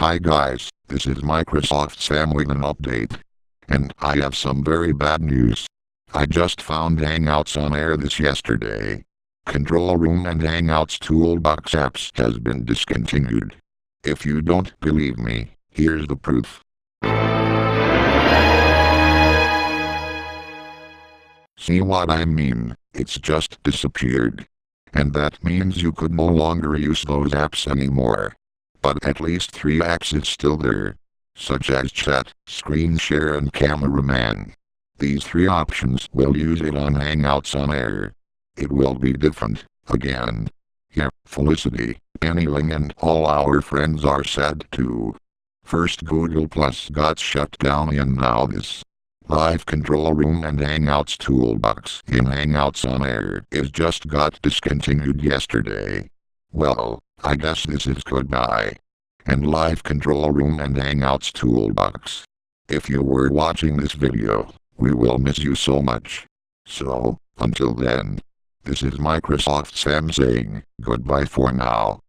Hi guys, this is Microsoft Sam with an update. And I have some very bad news. I just found Hangouts on air this yesterday. Control Room and Hangouts Toolbox apps has been discontinued. If you don't believe me, here's the proof. See what I mean? It's just disappeared. And that means you could no longer use those apps anymore. But at least 3 apps is still there, such as Chat, Screen Share and Cameraman. These 3 options will use it on Hangouts on air. It will be different, again. Yeah, Felicity, Annie-Ling and all our friends are sad too. First Google Plus got shut down and now this. Live Control Room and Hangouts Toolbox in Hangouts on air is just got discontinued yesterday. Well, I guess this is goodbye. And Live Control Room and Hangouts Toolbox. If you were watching this video, we will miss you so much. So, until then, this is Microsoft Sam saying goodbye for now.